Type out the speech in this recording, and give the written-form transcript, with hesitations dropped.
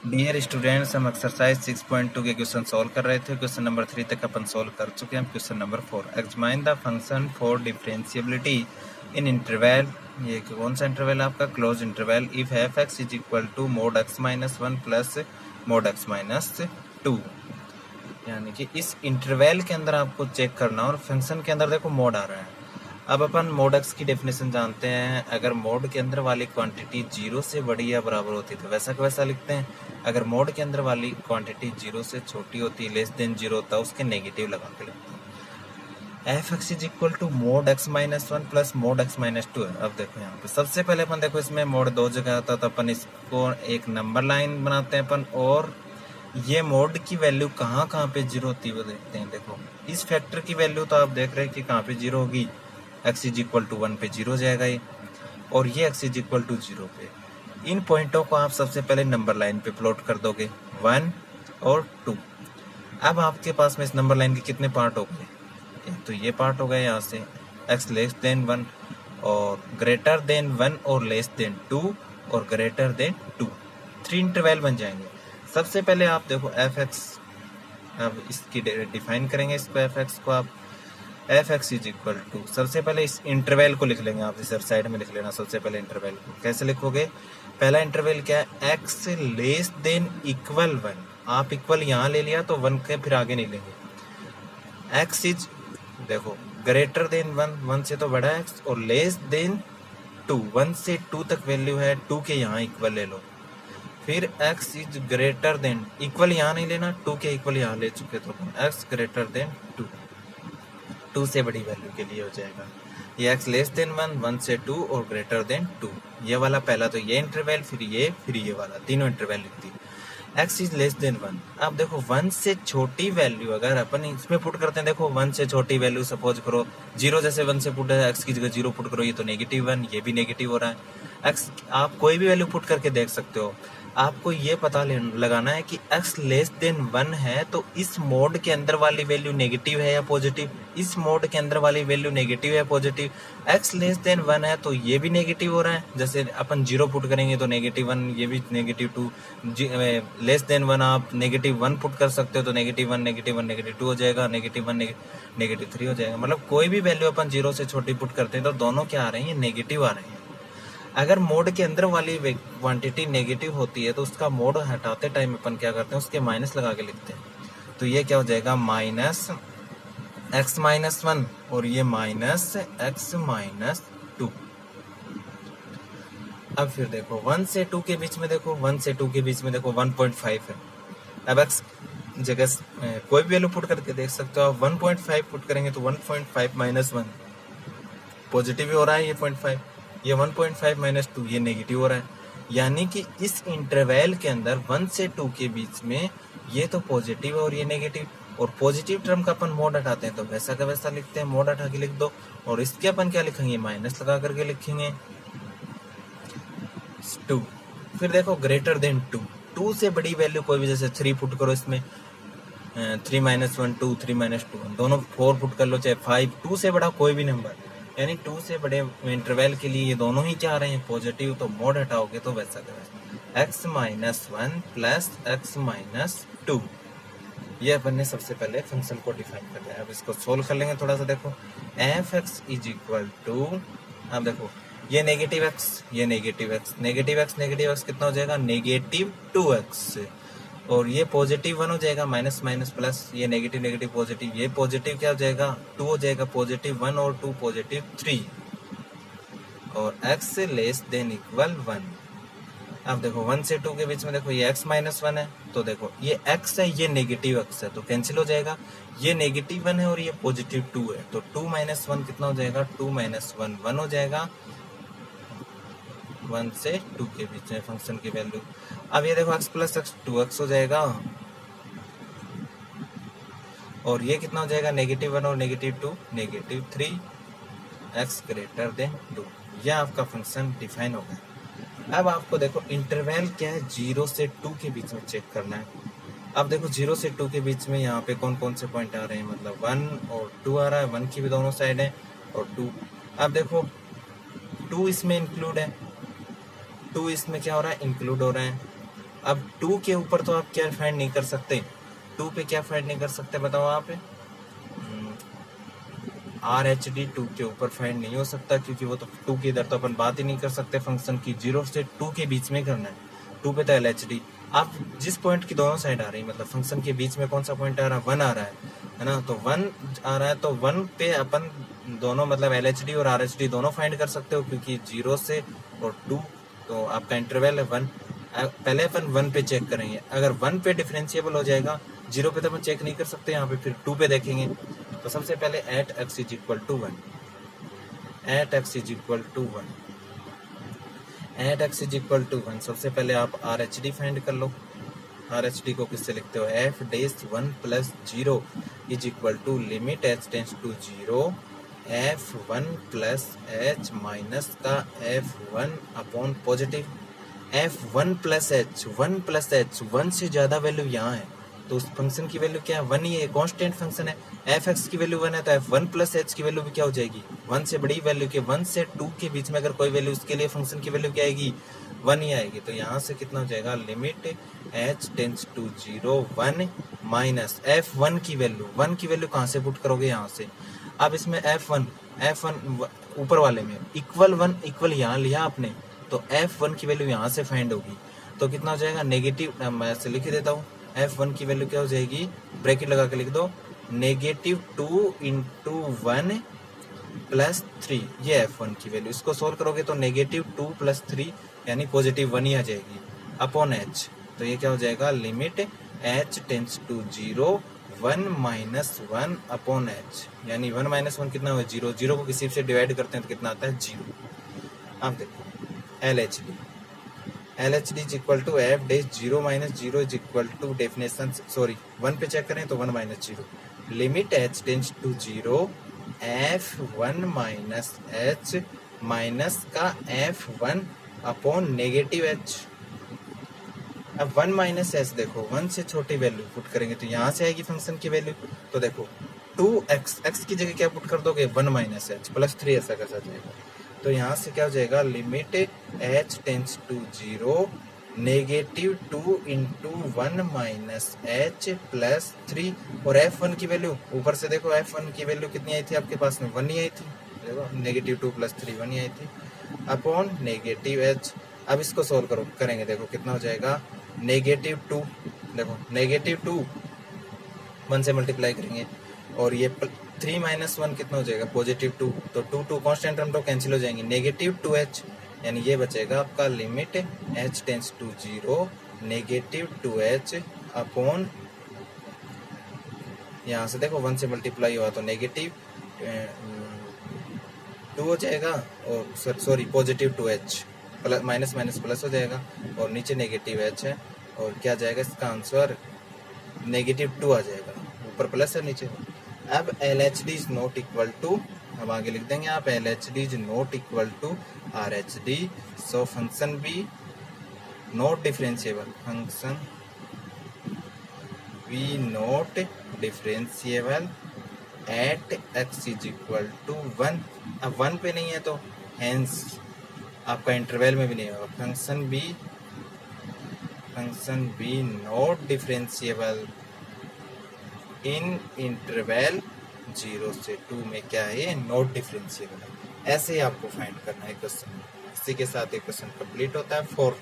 Dear students, हम exercise 6.2 के question solve कर रहे थे। क्वेश्चन नंबर 3 तक अपन सॉल्व कर चुके हैं। Question number 4, examine the function for differentiability in interval. ये कौन सा इंटरवल आपका? Close interval. If f x is equal to mod x minus 1 plus mod x minus 2, यानी कि इस इंटरवल के अंदर आपको चेक करना, और फंक्शन के अंदर देखो मोड आ रहा है। अब अपन मोड एक्स की डेफिनेशन जानते हैं। अगर मोड के अंदर वाली क्वांटिटी 0 से बड़ी या बराबर होती है तो वैसा का वैसा लिखते हैं। अगर मोड के अंदर वाली क्वांटिटी 0 से छोटी होती है, लेस देन 0 होता है, उसके नेगेटिव लगा के लिखते हैं। F x is equal to mod x minus 1 plus mod x minus 2 है। अब देखो यहाँ पे सबसे पहले अपन देखो इसमें मोड 2 जगह आता है, तो अपन इसको एक नंबर लाइन बनाते हैं अपन, और ये मोड की वैल्यू कहाँ कहाँ पे 0 होती है वो देखते हैं। देखो इस फैक्टर की वैल्यू तो आप देख रहे हैं कि कहाँ पे 0 होगी। एक्स इज इक्वल टू 1 पे 0 हो जाएगा ये, और ये एक्स इज इक्वल टू 0 पे। इन पॉइंटों को आप सबसे पहले नंबर लाइन पे प्लॉट कर दोगे, 1 और 2। अब आपके पास में इस नंबर लाइन के कितने पार्ट हो गए? एक तो ये पार्ट हो गए यहाँ से एक्स लेस देन 1 और ग्रेटर देन 1 और लेस देन 2 और ग्रेटर देन 2, 3 इंटरवल बन जाएंगे। सबसे पहले आप देखो एफ एक्स, अब इसकी डिफाइन करेंगे इसको। एफ एक्स को आप f x is equal to, सबसे पहले इस इंटरवल को लिख लेंगे। आप इस साइड में लिख लेना सबसे पहले इंटरवल को। कैसे लिखोगे? पहला इंटरवल क्या है? X less than equal 1। आप इक्वल यहाँ ले लिया तो 1 के फिर आगे नहीं लेंगे। एक्स इज देखो ग्रेटर देन 1, 1 से तो बड़ा है एक्स, और लेस देन 2, 1 से 2 तक वैल्यू है, 2 के यहाँ इक्वल ले लो। फिर x is greater than, equal यहाँ नहीं लेना, 2 के इक्वल यहाँ ले चुके तो x ग्रेटर देन 2, 2 से बड़ी वैल्यू के लिए हो जाएगा। ये x लेस देन 1, 1 से 2 और ग्रेटर देन 2। ये वाला पहला तो ये इंटरवल, फिर ये वाला, तीनों इंटरवल लिख दी। x is less than 1। अब देखो 1 से छोटी वैल्यू अगर अपन इसमें पुट करते हैं, देखो 1 से छोटी वैल्यू सपोज करो 0, जैसे 1 से पुट है, x की जगह 0 पुट करो, ये तो -1, ये भी नेगेटिव हो रहा है। x आप कोई भी वैल्यू पुट करके देख सकते हो। आपको ये पता लगाना है कि x लेस देन 1 है तो इस मोड के अंदर वाली वैल्यू नेगेटिव है या पॉजिटिव। इस मोड के अंदर वाली वैल्यू नेगेटिव है पॉजिटिव। x लेस देन 1 है तो ये भी नेगेटिव हो रहा है, जैसे अपन 0 पुट करेंगे तो -1, ये भी -2। लेस देन 1 आप -1 पुट कर सकते हो तो -1, -2 हो जाएगा, -1, -3 हो जाएगा। मतलब कोई भी वैल्यू अपन 0 से छोटी पुट करते हैं तो दोनों क्या आ रहे हैं? नेगेटिव आ रहे हैं। अगर मोड के अंदर वाली क्वांटिटी नेगेटिव होती है तो उसका मोड हटाते टाइम अपन क्या करते हैं? उसके माइनस लगा के लिखते हैं। तो ये क्या हो जाएगा? माइनस एक्स माइनस 1 और ये माइनस एक्स माइनस 2। अब फिर देखो 1 से 2 के बीच में, देखो 1 से 2 के बीच में देखो 1.5 है। अब एक्स जगह कोई भी वैल्यू पुट करके देख सकते हो आप। 1.5 पुट करेंगे तो 1.5 माइनस 1 पॉजिटिव हो रहा है, ये 0.5, ये 1.5 माइनस 2 ये नेगेटिव हो रहा है। यानी कि इस इंटरवल के अंदर 1 से 2 के बीच में ये तो पॉजिटिव है और ये नेगेटिव, और पॉजिटिव टर्म का अपन मोड हटाते हैं तो वैसा का वैसा लिखते हैं, मोड हटा के लिख दो। और इसके अपन क्या लिखेंगे? माइनस लगा करके लिखेंगे 2। फिर देखो ग्रेटर देन 2, 2 से बड़ी वैल्यू कोई भी, जैसे 3 पुट करो इसमें, 3 माइनस 1 2, 3 माइनस 2 दोनों, 4 पुट कर लो चाहे 5, 2 से बड़ा कोई भी नंबर, यानी 2 से बड़े इंटरवल के लिए ये दोनों ही चाह रहे हैं पॉजिटिव, तो मोड हटाओगे तो वैसा करें x minus 1 plus x minus 2। ये अपन ने सबसे पहले फंक्शन को डिफाइन कर लिया। अब इसको सोल्व कर लेंगे थोड़ा सा। देखो f x is equal to, अब देखो ये नेगेटिव एक्स, ये negative x, negative x negative x कितना हो जाएगा? -2x, और ये पॉजिटिव 1 हो जाएगा, माइनस माइनस प्लस, ये नेगेटिव नेगेटिव पॉजिटिव, ये पॉजिटिव क्या हो जाएगा? 2 हो जाएगा, पॉजिटिव 1 और 2 पॉजिटिव 3, और x लेस देन इक्वल 1। अब देखो 1 से 2 के बीच में देखो ये x माइनस 1 है, तो देखो ये x है, ये नेगेटिव x है, तो कैंसिल हो जाएगा। ये नेगेटिव 1 है और ये पॉजिटिव 2 है, तो 2 माइनस 1 कितना हो जाएगा? 2 माइनस 1 1 हो जाएगा। 1 से 2 के बीच में फंक्शन की वैल्यू। अब ये देखो x प्लस एक्स 2x हो जाएगा, और ये कितना हो जाएगा? -1 और -2 -3, x ग्रेटर देन 2। यह आपका फंक्शन डिफाइन हो गया। अब आपको देखो इंटरवल क्या है? 0 से 2 के बीच में चेक करना है। अब देखो 0 से 2 के बीच में यहाँ पे कौन कौन से पॉइंट आ रहे हैं? मतलब 1 और 2 आ रहा है, 1 की भी दोनों साइड है और 2। अब देखो 2 इसमें इंक्लूड है, 2 इसमें क्या हो रहा है? इंक्लूड हो रहा है। अब 2 के ऊपर तो आप क्या फाइंड नहीं कर सकते, 2 पे क्या फाइंड नहीं कर सकते बताओ आप? RHD 2 के ऊपर फाइंड नहीं हो सकता, क्योंकि वो तो 2 के इधर तो अपन बात ही नहीं कर सकते फंक्शन की, 0 से 2 के बीच में करना है, 2 पे तो LHD। आप जिस पॉइंट की दोनों साइड आ रही, मतलब फंक्शन के बीच में कौन सा पॉइंट आ रहा है, 1 आ रहा है ना, तो 1 आ रहा है, तो 1 पे अपन दोनों मतलब LHD और RHD दोनों फाइंड कर सकते हो, क्योंकि 0 से और 2 तो आपका इंटरवल है 1। पहले अपन 1 पे चेक करेंगे, अगर 1 पे डिफरेंशिएबल हो जाएगा, 0 पे तो अपन चेक नहीं कर सकते, यहाँ पे फिर 2 पे देखेंगे। तो सबसे पहले at x is equal to 1, at x is equal to 1, at x is equal to 1, सबसे पहले आप RHD फाइंड कर लो। RHD को किससे लिखते हो, f dash 1 plus 0 is equal to limit h tends to 0 f1 plus h minus का f1 upon positive f1 plus h, 1 plus h, 1 से ज़्यादा वैल्यू यहाँ है, तो उस फंक्शन की वैल्यू क्या है, 1 ही है, कांस्टेंट फंक्शन है। f(x) की वैल्यू 1 है, तो f1 प्लस h की वैल्यू भी क्या हो जाएगी, 1 से बड़ी वैल्यू के 1 से 2 के बीच में अगर कोई वैल्यू, उसके लिए फंक्शन की वैल्यू क्या आएगी, 1 ही आएगी। तो यहाँ से कितना हो जाएगा, limit h tends to 0 1 minus f1 की वैल्यू, 1 की वैल्यू कहाँ से पुट करोगे, यहाँ से। अब इसमें f1 ऊपर वाले में इक्वल 1 इक्वल यहाँ लिया आपने, तो f1 की वैल्यू यहाँ से फाइंड होगी, तो कितना हो जाएगा नेगेटिव, मैं ऐसे लिख देता हूँ, f1 की वैल्यू क्या हो जाएगी, ब्रैकेट लगा के लिख दो, -2 इंटू 1 प्लस 3, ये f1 की वैल्यू। इसको सोल्व करोगे तो -2 प्लस 3 यानी +1 ही आ जाएगी अपॉन h, तो ये क्या हो जाएगा, limit h tends to 0 1 minus 1 upon h, यानी 1 माइनस 1 कितना हुआ, 0, 0 को किसी से डिवाइड करते हैं तो कितना आता है, 0। अब देखो LHD, LHD is equal to f dash 0 minus 0 is equal to definition, sorry 1 पे चेक करें तो 1 minus 0, limit h tends to 0 f1 minus h minus का f1 अपॉन नेगेटिव h। अब 1 माइनस h देखो, 1 से छोटी वैल्यू पुट करेंगे तो यहाँ से आएगी फंक्शन की वैल्यू, तो देखो 2x, x की जगह क्या पुट कर दोगे, 1 माइनस h प्लस 3 ऐसा कैसा जाएगा, तो यहाँ से क्या हो जाएगा, limit h tends to 0 -2 into 1 minus h plus 3, और f1 की वैल्यू ऊपर से देखो, f1 की वैल्यू कितनी आई थी आपके पास में, 1 ही आई थी, देखो -2 प्लस 3 1 ही आई थी अपॉन नेगेटिव h। अब इसको सोल्व करेंगे, देखो कितना हो जाएगा, -2, देखो -2 1 से मल्टीप्लाई करेंगे, और ये 3 माइनस 1 कितना हो जाएगा, +2, तो 2 कांस्टेंट टर्म तो कैंसिल हो जाएंगे, -2h, यानी ये बचेगा आपका limit h tends to 0 -2h upon, यहाँ से देखो 1 से मल्टीप्लाई हुआ तो -2 हो जाएगा, और sorry +2h, plus minus minus plus हो जाएगा, और नीचे -h है, और क्या जाएगा इसका आंसर, -2 आ जाएगा, ऊपर प्लस है नीचे। अब LHD is not equal to, अब आगे लिख देंगे आप, LHD is not equal to RHD, so function be not differentiable, function be not differentiable at x is equal to 1। अब 1 पे नहीं है तो हेंस आपका इंटरवल में भी नहीं होगा, function be not differentiable in interval 0 से 2 में क्या है, नॉट डिफरेंशिएबल है। ऐसे ही आपको फाइंड करना है क्वेश्चन। इसी के साथ एक क्वेश्चन कंप्लीट होता है। 4